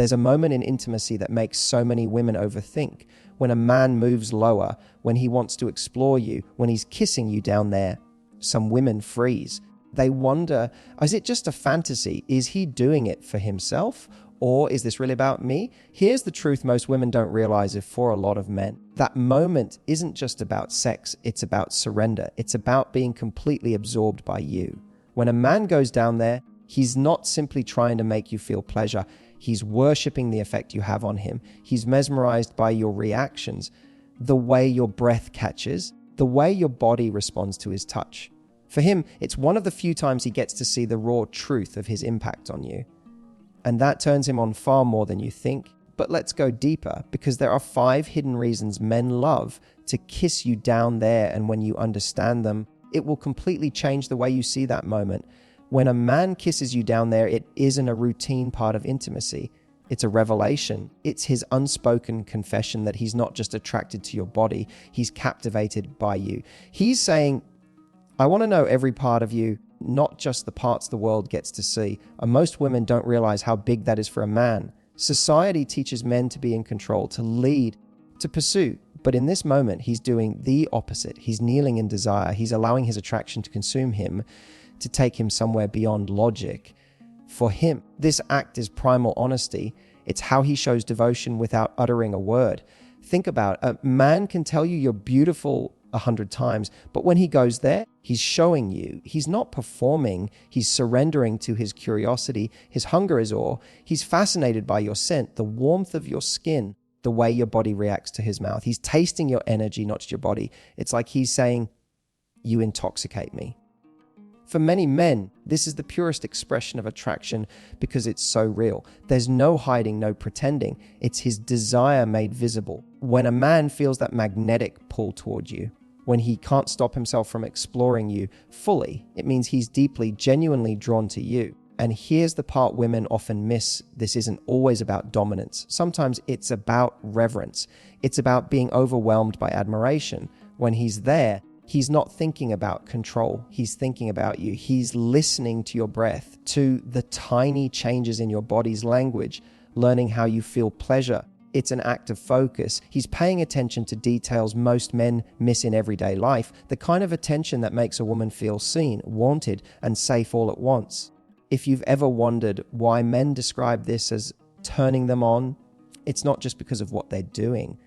There's a moment in intimacy that makes so many women overthink. When a man moves lower, when he wants to explore you, when he's kissing you down there, some women freeze. They wonder, is it just a fantasy? Is he doing it for himself? Or is this really about me? Here's the truth most women don't realize if for a lot of men. That moment isn't just about sex, it's about surrender. It's about being completely absorbed by you. When a man goes down there, he's not simply trying to make you feel pleasure. He's worshipping the effect you have on him. He's mesmerized by your reactions, the way your breath catches, the way your body responds to his touch. For him, it's one of the few times he gets to see the raw truth of his impact on you. And that turns him on far more than you think. But let's go deeper, because there are 5 hidden reasons men love to kiss you down there, and when you understand them, it will completely change the way you see that moment. When a man kisses you down there, it isn't a routine part of intimacy. It's a revelation. It's his unspoken confession that he's not just attracted to your body, he's captivated by you. He's saying, I want to know every part of you, not just the parts the world gets to see. And most women don't realize how big that is for a man. Society teaches men to be in control, to lead, to pursue. But in this moment, he's doing the opposite. He's kneeling in desire. He's allowing his attraction to consume him, to take him somewhere beyond logic. For him, this act is primal honesty. It's how he shows devotion without uttering a word. Think about it. A man can tell you you're beautiful 100 times, but when he goes there, he's showing you. He's not performing. He's surrendering to his curiosity. His hunger is awe. He's fascinated by your scent, the warmth of your skin, the way your body reacts to his mouth. He's tasting your energy, not just your body. It's like he's saying, you intoxicate me. For many men, this is the purest expression of attraction because it's so real. There's no hiding, no pretending. It's his desire made visible. When a man feels that magnetic pull toward you, when he can't stop himself from exploring you fully, it means he's deeply, genuinely drawn to you. And here's the part women often miss. This isn't always about dominance. Sometimes it's about reverence. It's about being overwhelmed by admiration. When he's there, he's not thinking about control. He's thinking about you. He's listening to your breath, to the tiny changes in your body's language, learning how you feel pleasure. It's an act of focus. He's paying attention to details most men miss in everyday life, the kind of attention that makes a woman feel seen, wanted, and safe all at once. If you've ever wondered why men describe this as turning them on, it's not just because of what they're doing.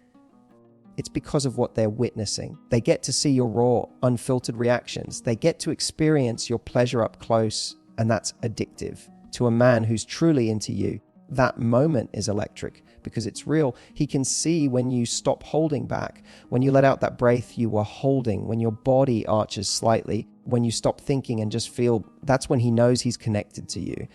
It's because of what they're witnessing. They get to see your raw, unfiltered reactions. They get to experience your pleasure up close, and that's addictive. To a man who's truly into you, that moment is electric because it's real. He can see when you stop holding back, when you let out that breath you were holding, when your body arches slightly, when you stop thinking and just feel. That's when he knows he's connected to you.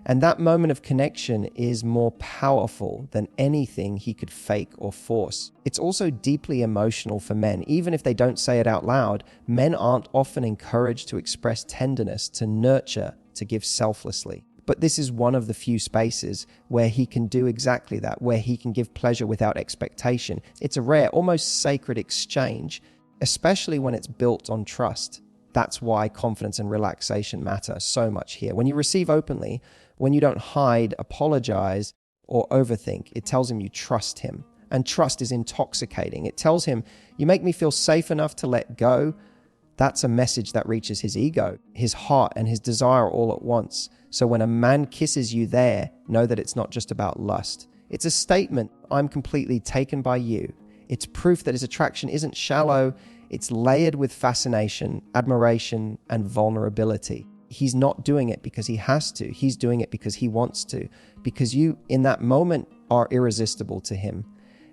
And that moment of connection is more powerful than anything he could fake or force. It's also deeply emotional for men. Even if they don't say it out loud, men aren't often encouraged to express tenderness, to nurture, to give selflessly. But this is one of the few spaces where he can do exactly that, where he can give pleasure without expectation. It's a rare, almost sacred exchange, especially when it's built on trust. That's why confidence and relaxation matter so much here. When you receive openly, when you don't hide, apologize, or overthink, it tells him you trust him. And trust is intoxicating. It tells him, you make me feel safe enough to let go. That's a message that reaches his ego, his heart, and his desire all at once. So when a man kisses you there, know that it's not just about lust. It's a statement, I'm completely taken by you. It's proof that his attraction isn't shallow. It's layered with fascination, admiration, and vulnerability. He's not doing it because he has to. He's doing it because he wants to. Because you, in that moment, are irresistible to him.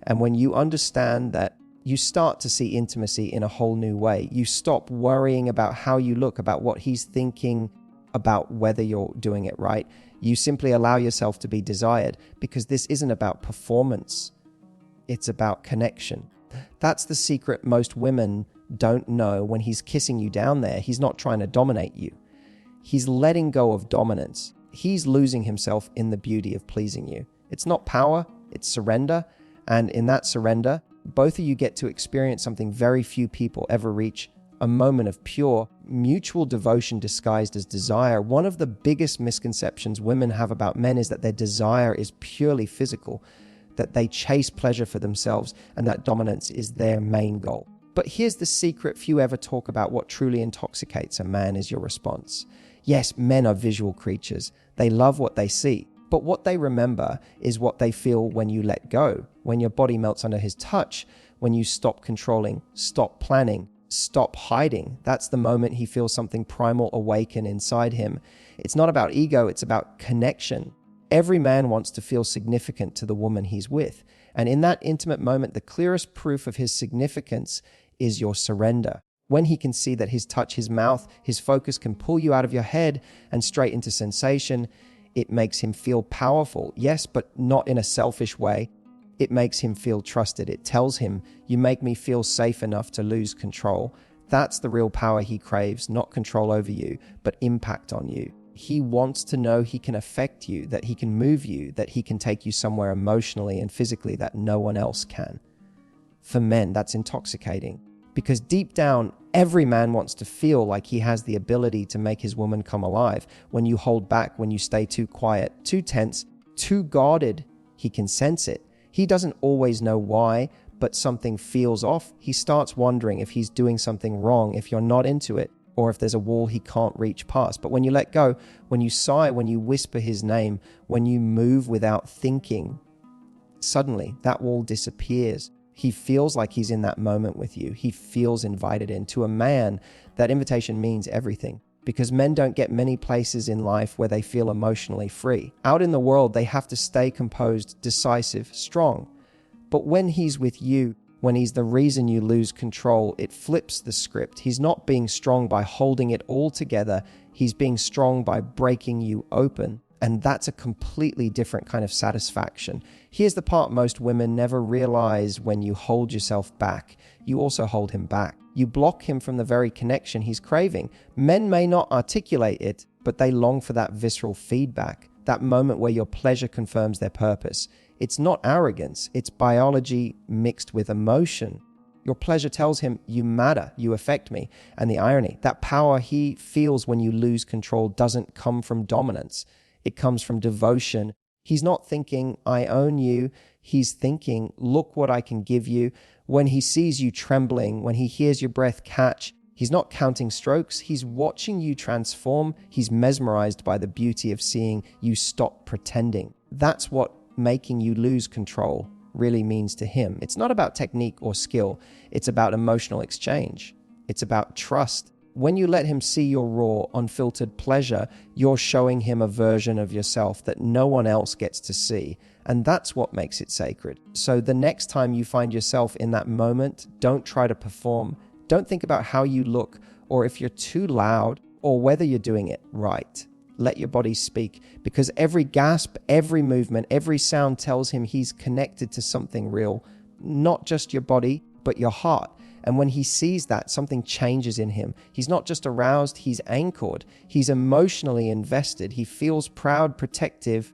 And when you understand that, you start to see intimacy in a whole new way. You stop worrying about how you look, about what he's thinking, about whether you're doing it right. You simply allow yourself to be desired, because this isn't about performance. It's about connection. That's the secret most women don't know. When he's kissing you down there, he's not trying to dominate you. He's letting go of dominance. He's losing himself in the beauty of pleasing you. It's not power, it's surrender. And in that surrender, both of you get to experience something very few people ever reach, a moment of pure, mutual devotion disguised as desire. One of the biggest misconceptions women have about men is that their desire is purely physical, that they chase pleasure for themselves, and that dominance is their main goal. But here's the secret: few ever talk about what truly intoxicates a man is your response. Yes, men are visual creatures. They love what they see. But what they remember is what they feel when you let go, when your body melts under his touch, when you stop controlling, stop planning, stop hiding. That's the moment he feels something primal awaken inside him. It's not about ego, it's about connection. Every man wants to feel significant to the woman he's with. And in that intimate moment, the clearest proof of his significance is your surrender. When he can see that his touch, his mouth, his focus can pull you out of your head and straight into sensation, it makes him feel powerful. Yes, but not in a selfish way. It makes him feel trusted. It tells him, you make me feel safe enough to lose control. That's the real power he craves, not control over you, but impact on you. He wants to know he can affect you, that he can move you, that he can take you somewhere emotionally and physically that no one else can. For men, that's intoxicating. Because deep down, every man wants to feel like he has the ability to make his woman come alive. When you hold back, when you stay too quiet, too tense, too guarded, he can sense it. He doesn't always know why, but something feels off. He starts wondering if he's doing something wrong, if you're not into it, or if there's a wall he can't reach past. But when you let go, when you sigh, when you whisper his name, when you move without thinking, suddenly that wall disappears. He feels like he's in that moment with you. He feels invited in. To a man, that invitation means everything, because men don't get many places in life where they feel emotionally free. Out in the world, they have to stay composed, decisive, strong. But when he's with you, when he's the reason you lose control, it flips the script. He's not being strong by holding it all together. He's being strong by breaking you open. And that's a completely different kind of satisfaction. Here's the part most women never realize: when you hold yourself back, you also hold him back. You block him from the very connection he's craving. Men may not articulate it, but they long for that visceral feedback, that moment where your pleasure confirms their purpose. It's not arrogance, it's biology mixed with emotion. Your pleasure tells him, you matter, you affect me. And the irony, that power he feels when you lose control doesn't come from dominance. It comes from devotion. He's not thinking, I own you. He's thinking, look what I can give you. When he sees you trembling, when he hears your breath catch, he's not counting strokes. He's watching you transform. He's mesmerized by the beauty of seeing you stop pretending. That's what making you lose control really means to him. It's not about technique or skill. It's about emotional exchange. It's about trust. When you let him see your raw, unfiltered pleasure, you're showing him a version of yourself that no one else gets to see. And that's what makes it sacred. So the next time you find yourself in that moment, don't try to perform. Don't think about how you look, or if you're too loud, or whether you're doing it right. Let your body speak, because every gasp, every movement, every sound tells him he's connected to something real. Not just your body, but your heart. And when he sees that, something changes in him. He's not just aroused, he's anchored. He's emotionally invested. He feels proud, protective,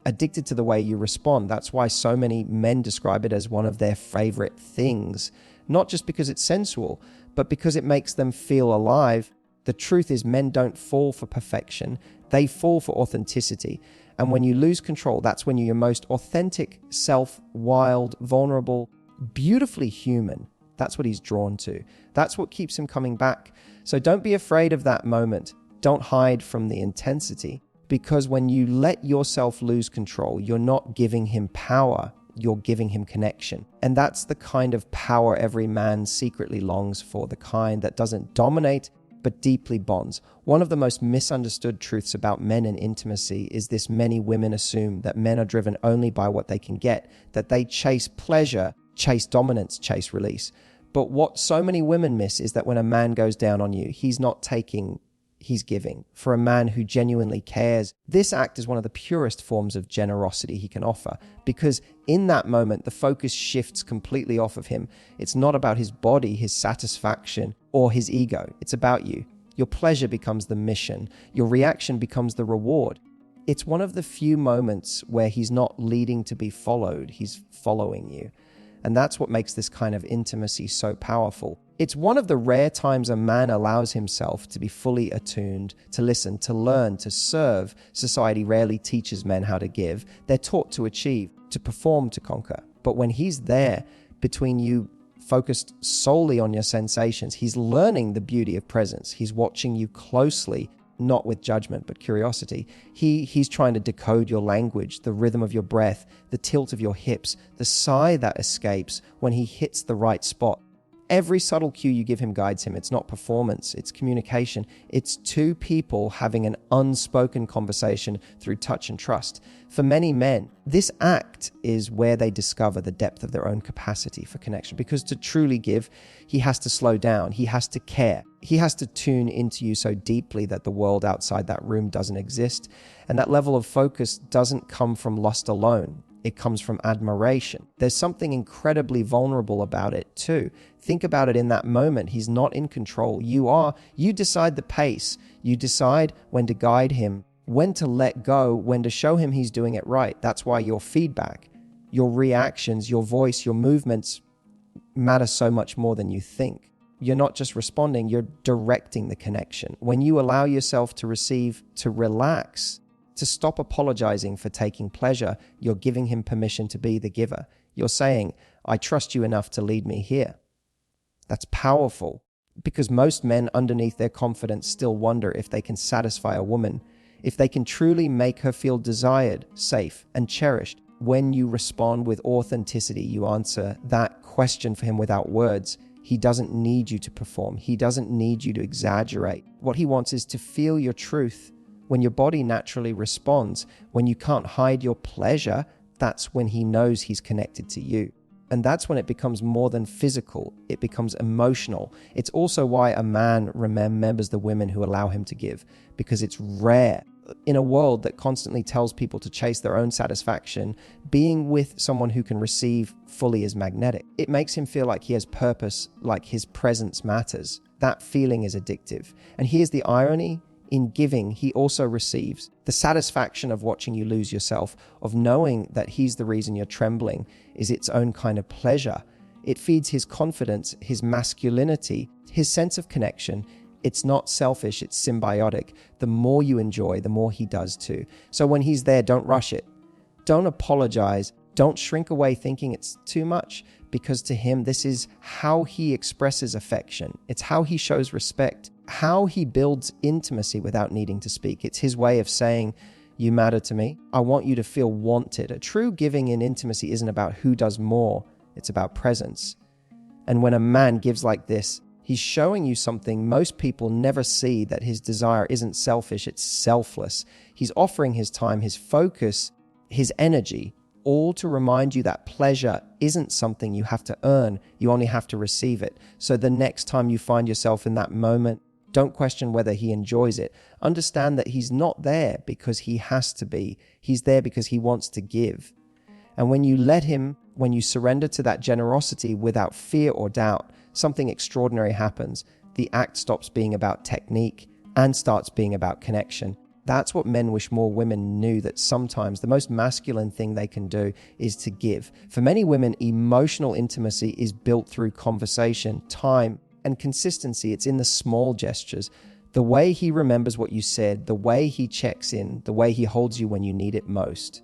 addicted to the way you respond. That's why so many men describe it as one of their favorite things. Not just because it's sensual, but because it makes them feel alive. The truth is, men don't fall for perfection. They fall for authenticity. And when you lose control, that's when you're your most authentic self, wild, vulnerable, beautifully human. That's what he's drawn to. That's what keeps him coming back. So don't be afraid of that moment. Don't hide from the intensity, because when you let yourself lose control, you're not giving him power, you're giving him connection. And that's the kind of power every man secretly longs for, the kind that doesn't dominate, but deeply bonds. One of the most misunderstood truths about men and intimacy is this: many women assume that men are driven only by what they can get, that they chase pleasure, chase dominance, chase release. But what so many women miss is that when a man goes down on you, he's not taking, he's giving. For a man who genuinely cares, this act is one of the purest forms of generosity he can offer, because in that moment, the focus shifts completely off of him. It's not about his body, his satisfaction, or his ego. It's about you. Your pleasure becomes the mission. Your reaction becomes the reward. It's one of the few moments where he's not leading to be followed. He's following you. And that's what makes this kind of intimacy so powerful. It's one of the rare times a man allows himself to be fully attuned, to listen, to learn, to serve. Society rarely teaches men how to give. They're taught to achieve, to perform, to conquer. But when he's there between you, focused solely on your sensations, he's learning the beauty of presence. He's watching you closely, not with judgment, but curiosity. He's trying to decode your language, the rhythm of your breath, the tilt of your hips, the sigh that escapes when he hits the right spot. Every subtle cue you give him guides him. It's not performance, it's communication. It's two people having an unspoken conversation through touch and trust. For many men, this act is where they discover the depth of their own capacity for connection. Because to truly give, he has to slow down, he has to care. He has to tune into you so deeply that the world outside that room doesn't exist. And that level of focus doesn't come from lust alone. It comes from admiration. There's something incredibly vulnerable about it too. Think about it in that moment. He's not in control. You are. You decide the pace. You decide when to guide him, when to let go, when to show him he's doing it right. That's why your feedback, your reactions, your voice, your movements matter so much more than you think. You're not just responding, you're directing the connection. When you allow yourself to receive, to relax, to stop apologizing for taking pleasure, you're giving him permission to be the giver. You're saying, I trust you enough to lead me here. That's powerful, because most men underneath their confidence still wonder if they can satisfy a woman, if they can truly make her feel desired, safe, and cherished. When you respond with authenticity, you answer that question for him without words. He doesn't need you to perform. He doesn't need you to exaggerate. What he wants is to feel your truth. When your body naturally responds, when you can't hide your pleasure, that's when he knows he's connected to you. And that's when it becomes more than physical, it becomes emotional. It's also why a man remembers the women who allow him to give, because it's rare. In a world that constantly tells people to chase their own satisfaction, being with someone who can receive fully is magnetic. It makes him feel like he has purpose, like his presence matters. That feeling is addictive. And here's the irony. In giving, he also receives the satisfaction of watching you lose yourself, of knowing that he's the reason you're trembling, is its own kind of pleasure. It feeds his confidence, his masculinity, his sense of connection. It's not selfish, it's symbiotic. The more you enjoy, the more he does too. So when he's there, don't rush it. Don't apologize. Don't shrink away thinking it's too much, because to him, this is how he expresses affection. It's how he shows respect, how he builds intimacy without needing to speak. It's his way of saying, you matter to me. I want you to feel wanted. A true giving in intimacy isn't about who does more. It's about presence. And when a man gives like this, he's showing you something most people never see, that his desire isn't selfish, it's selfless. He's offering his time, his focus, his energy, all to remind you that pleasure isn't something you have to earn, you only have to receive it. So the next time you find yourself in that moment, don't question whether he enjoys it. Understand that he's not there because he has to be. He's there because he wants to give. And when you let him, when you surrender to that generosity without fear or doubt, something extraordinary happens. The act stops being about technique and starts being about connection. That's what men wish more women knew, that sometimes the most masculine thing they can do is to give. For many women, emotional intimacy is built through conversation, time, and consistency. It's in the small gestures. The way he remembers what you said, the way he checks in, the way he holds you when you need it most.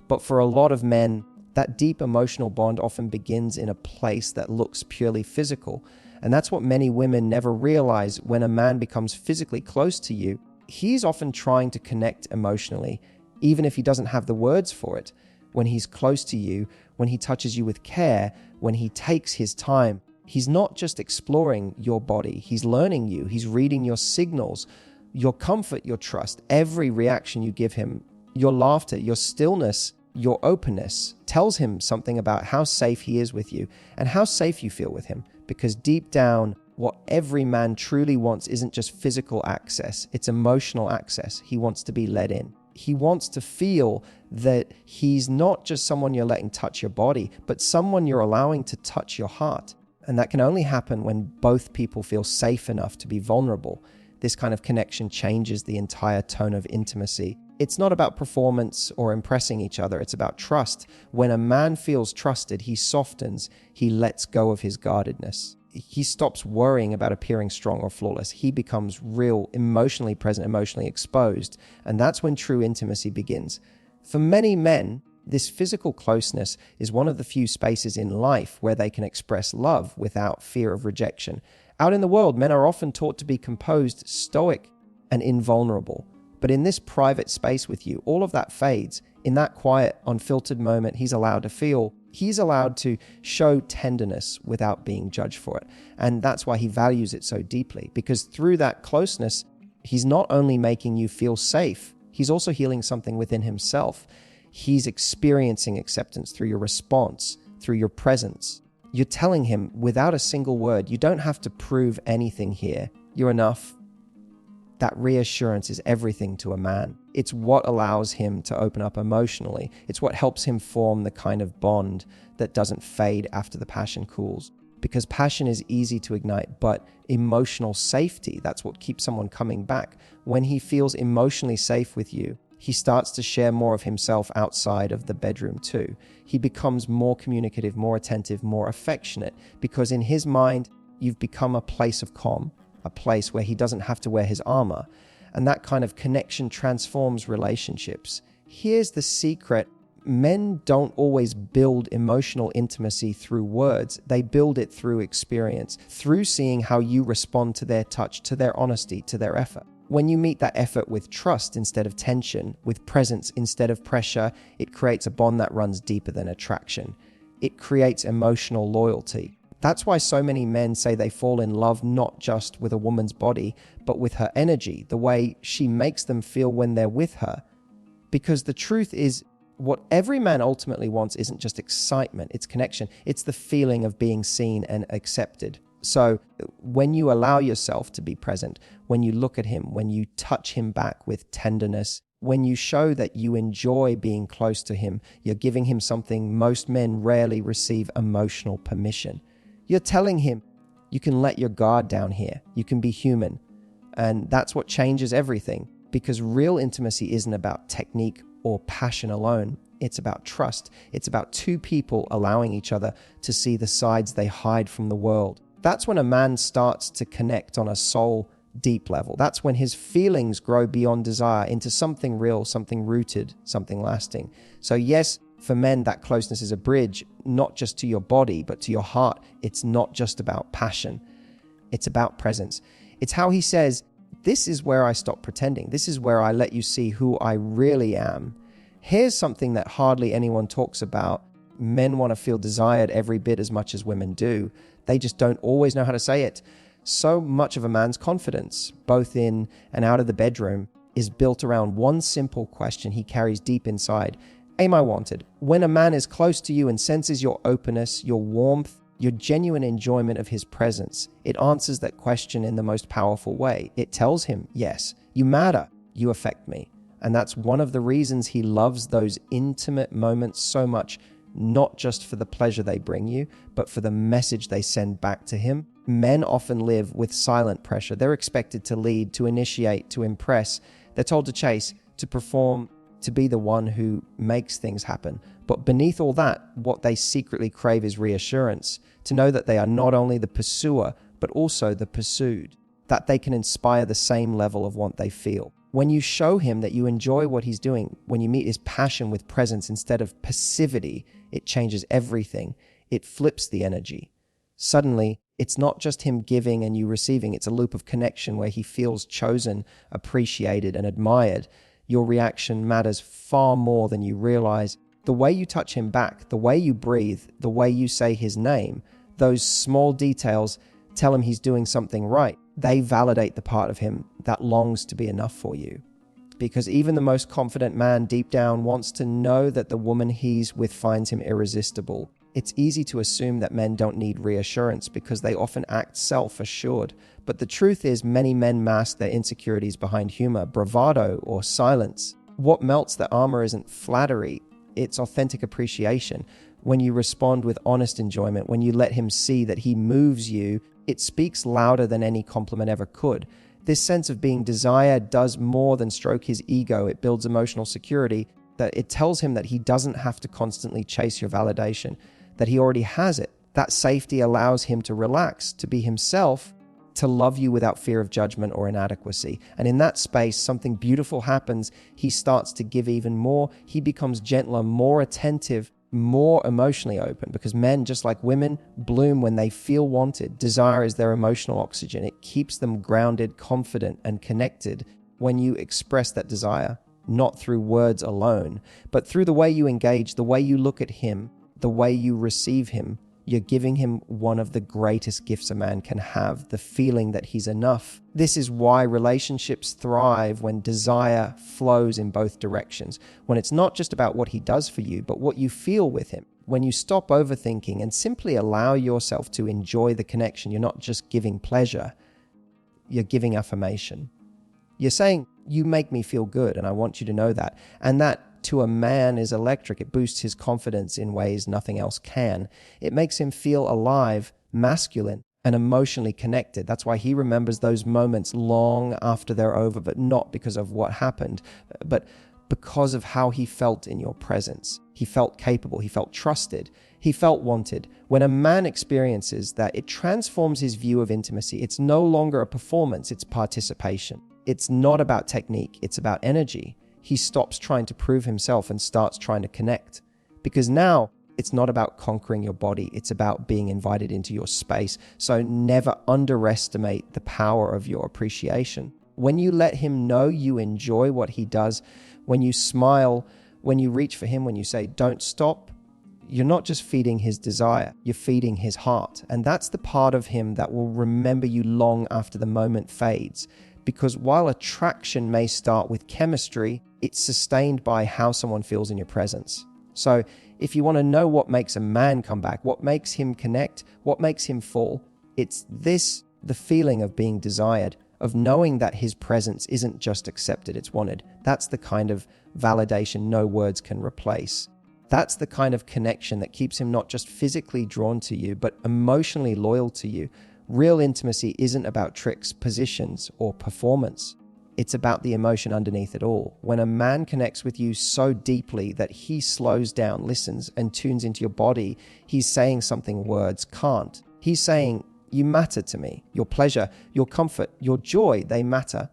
But for a lot of men, that deep emotional bond often begins in a place that looks purely physical. And that's what many women never realize. When a man becomes physically close to you, he's often trying to connect emotionally, even if he doesn't have the words for it. When he's close to you, when he touches you with care, when he takes his time, he's not just exploring your body, he's learning you, he's reading your signals, your comfort, your trust. Every reaction you give him, your laughter, your stillness, your openness, tells him something about how safe he is with you and how safe you feel with him. Because deep down, what every man truly wants isn't just physical access, it's emotional access. He wants to be let in. He wants to feel that he's not just someone you're letting touch your body, but someone you're allowing to touch your heart. And that can only happen when both people feel safe enough to be vulnerable. this kind of connection changes the entire tone of intimacy. It's not about performance or impressing each other. It's about trust. When a man feels trusted, he softens. He lets go of his guardedness. He stops worrying about appearing strong or flawless. He becomes real, emotionally present, emotionally exposed. And that's when true intimacy begins. For many men, this physical closeness is one of the few spaces in life where they can express love without fear of rejection. Out in the world, men are often taught to be composed, stoic, and invulnerable. But in this private space with you, all of that fades. In that quiet, unfiltered moment, he's allowed to feel. He's allowed to show tenderness without being judged for it. And that's why he values it so deeply, because through that closeness, he's not only making you feel safe, he's also healing something within himself. He's experiencing acceptance through your response, through your presence. You're telling him without a single word, you don't have to prove anything here. You're enough. That reassurance is everything to a man. It's what allows him to open up emotionally. It's what helps him form the kind of bond that doesn't fade after the passion cools. Because passion is easy to ignite, but emotional safety, that's what keeps someone coming back. When he feels emotionally safe with you, he starts to share more of himself outside of the bedroom too. He becomes more communicative, more attentive, more affectionate, because in his mind, you've become a place of calm, a place where he doesn't have to wear his armor. And that kind of connection transforms relationships. Here's the secret. Men don't always build emotional intimacy through words. They build it through experience, through seeing how you respond to their touch, to their honesty, to their effort. When you meet that effort with trust instead of tension, with presence instead of pressure, it creates a bond that runs deeper than attraction. It creates emotional loyalty. That's why so many men say they fall in love not just with a woman's body, but with her energy, the way she makes them feel when they're with her. Because the truth is, what every man ultimately wants isn't just excitement, it's connection. It's the feeling of being seen and accepted. So when you allow yourself to be present, when you look at him, when you touch him back with tenderness, when you show that you enjoy being close to him, you're giving him something most men rarely receive: emotional permission. You're telling him, you can let your guard down here. You can be human. And that's what changes everything, because real intimacy isn't about technique or passion alone. It's about trust. It's about two people allowing each other to see the sides they hide from the world. That's when a man starts to connect on a soul deep level. That's when his feelings grow beyond desire into something real, something rooted, something lasting. So yes, for men, that closeness is a bridge, not just to your body, but to your heart. It's not just about passion. It's about presence. It's how he says, this is where I stop pretending. This is where I let you see who I really am. Here's something that hardly anyone talks about. Men want to feel desired every bit as much as women do. They just don't always know how to say it. So much of a man's confidence, both in and out of the bedroom, is built around one simple question he carries deep inside. Am I wanted? When a man is close to you and senses your openness, your warmth, your genuine enjoyment of his presence, it answers that question in the most powerful way. It tells him, yes, you matter, you affect me. And that's one of the reasons he loves those intimate moments so much, not just for the pleasure they bring you, but for the message they send back to him. Men often live with silent pressure. They're expected to lead, to initiate, to impress. They're told to chase, to perform, to be the one who makes things happen. But beneath all that, what they secretly crave is reassurance, to know that they are not only the pursuer, but also the pursued, that they can inspire the same level of what they feel. When you show him that you enjoy what he's doing, when you meet his passion with presence instead of passivity, it changes everything. It flips the energy. Suddenly, it's not just him giving and you receiving. It's a loop of connection where he feels chosen, appreciated, and admired. Your reaction matters far more than you realize. The way you touch him back, the way you breathe, the way you say his name, those small details tell him he's doing something right. They validate the part of him that longs to be enough for you. Because even the most confident man deep down wants to know that the woman he's with finds him irresistible. It's easy to assume that men don't need reassurance because they often act self-assured. But the truth is, many men mask their insecurities behind humor, bravado, or silence. What melts the armor isn't flattery, it's authentic appreciation. When you respond with honest enjoyment, when you let him see that he moves you, it speaks louder than any compliment ever could. This sense of being desired does more than stroke his ego. It builds emotional security, that it tells him that he doesn't have to constantly chase your validation, that he already has it. That safety allows him to relax, to be himself, to love you without fear of judgment or inadequacy. And in that space, something beautiful happens. He starts to give even more. He becomes gentler, more attentive, more emotionally open, because men, just like women, bloom when they feel wanted. Desire is their emotional oxygen. It keeps them grounded, confident, and connected when you express that desire, not through words alone, but through the way you engage, the way you look at him, the way you receive him. You're giving him one of the greatest gifts a man can have, the feeling that he's enough. This is why relationships thrive when desire flows in both directions, when it's not just about what he does for you, but what you feel with him. When you stop overthinking and simply allow yourself to enjoy the connection, you're not just giving pleasure, you're giving affirmation. You're saying, you make me feel good, and I want you to know that. And that, to a man, is electric. It boosts his confidence in ways nothing else can. It makes him feel alive, masculine, and emotionally connected. That's why he remembers those moments long after they're over, but not because of what happened, but because of how he felt in your presence. He felt capable. He felt trusted. He felt wanted. When a man experiences that, it transforms his view of intimacy. It's no longer a performance, it's participation. It's not about technique, it's about energy. He stops trying to prove himself and starts trying to connect. Because now it's not about conquering your body, it's about being invited into your space. So never underestimate the power of your appreciation. When you let him know you enjoy what he does, when you smile, when you reach for him, when you say, don't stop, you're not just feeding his desire, you're feeding his heart. And that's the part of him that will remember you long after the moment fades. Because while attraction may start with chemistry, it's sustained by how someone feels in your presence. So if you want to know what makes a man come back, what makes him connect, what makes him fall, it's this, the feeling of being desired, of knowing that his presence isn't just accepted, it's wanted. That's the kind of validation no words can replace. That's the kind of connection that keeps him not just physically drawn to you, but emotionally loyal to you. Real intimacy isn't about tricks, positions, or performance. It's about the emotion underneath it all. When a man connects with you so deeply that he slows down, listens, and tunes into your body, he's saying something words can't. He's saying, you matter to me. Your pleasure, your comfort, your joy, they matter.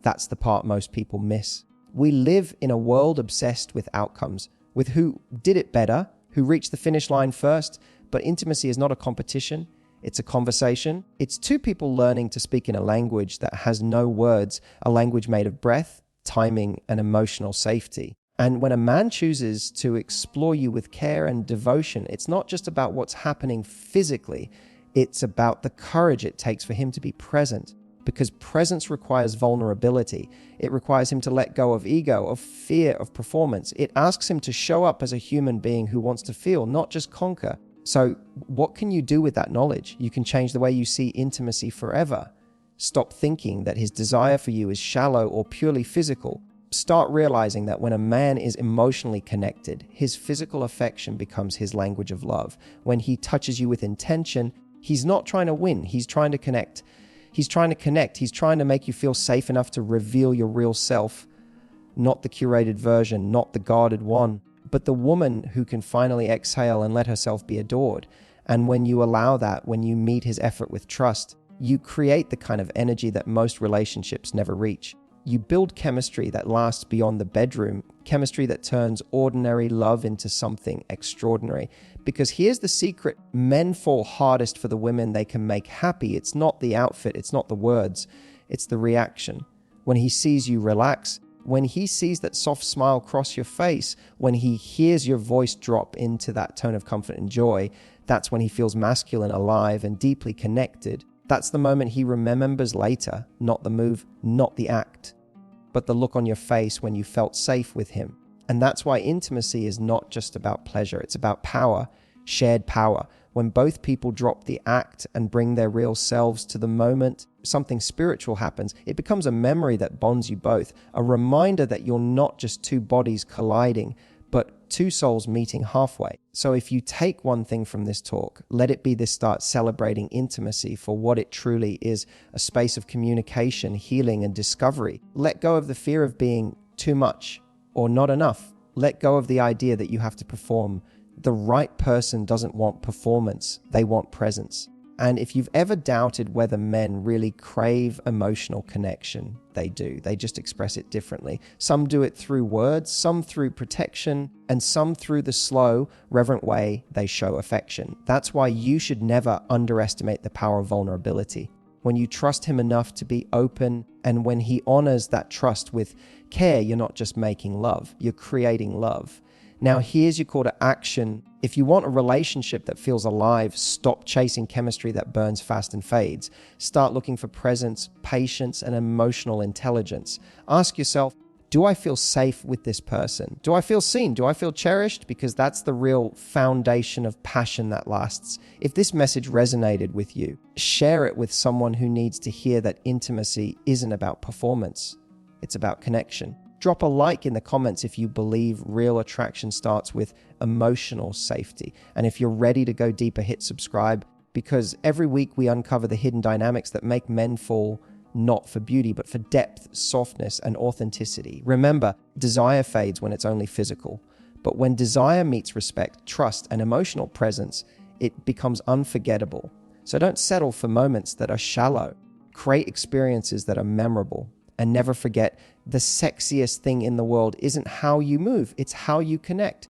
That's the part most people miss. We live in a world obsessed with outcomes, with who did it better, who reached the finish line first, but intimacy is not a competition. It's a conversation. It's two people learning to speak in a language that has no words, a language made of breath, timing, and emotional safety. And when a man chooses to explore you with care and devotion, it's not just about what's happening physically. It's about the courage it takes for him to be present. Because presence requires vulnerability. It requires him to let go of ego, of fear, of performance. It asks him to show up as a human being who wants to feel, not just conquer. So what can you do with that knowledge? You can change the way you see intimacy forever. Stop thinking that his desire for you is shallow or purely physical. Start realizing that when a man is emotionally connected, his physical affection becomes his language of love. When he touches you with intention, he's not trying to win, he's trying to connect. He's trying to connect, he's trying to make you feel safe enough to reveal your real self, not the curated version, not the guarded one, but the woman who can finally exhale and let herself be adored. And when you allow that, when you meet his effort with trust, you create the kind of energy that most relationships never reach. You build chemistry that lasts beyond the bedroom, chemistry that turns ordinary love into something extraordinary. Because here's the secret, men fall hardest for the women they can make happy. It's not the outfit, it's not the words, it's the reaction. When he sees you relax, when he sees that soft smile cross your face, when he hears your voice drop into that tone of comfort and joy, that's when he feels masculine, alive, and deeply connected. That's the moment he remembers later, not the move, not the act, but the look on your face when you felt safe with him. And that's why intimacy is not just about pleasure, it's about power, shared power. When both people drop the act and bring their real selves to the moment, something spiritual happens. It becomes a memory that bonds you both, a reminder that you're not just two bodies colliding, but two souls meeting halfway. So if you take one thing from this talk, let it be this: start celebrating intimacy for what it truly is, a space of communication, healing, and discovery. Let go of the fear of being too much or not enough. Let go of the idea that you have to perform. The right person doesn't want performance, they want presence. And if you've ever doubted whether men really crave emotional connection, they do. They just express it differently. Some do it through words, some through protection, and some through the slow, reverent way they show affection. That's why you should never underestimate the power of vulnerability. When you trust him enough to be open, and when he honors that trust with care, you're not just making love, you're creating love. Now, here's your call to action. If you want a relationship that feels alive, stop chasing chemistry that burns fast and fades. Start looking for presence, patience, and emotional intelligence. Ask yourself, do I feel safe with this person? Do I feel seen? Do I feel cherished? Because that's the real foundation of passion that lasts. If this message resonated with you, share it with someone who needs to hear that intimacy isn't about performance. It's about connection. Drop a like in the comments if you believe real attraction starts with emotional safety. And if you're ready to go deeper, hit subscribe, because every week we uncover the hidden dynamics that make men fall not for beauty, but for depth, softness, and authenticity. Remember, desire fades when it's only physical. But when desire meets respect, trust, and emotional presence, it becomes unforgettable. So don't settle for moments that are shallow. Create experiences that are memorable. And never forget, the sexiest thing in the world isn't how you move, it's how you connect.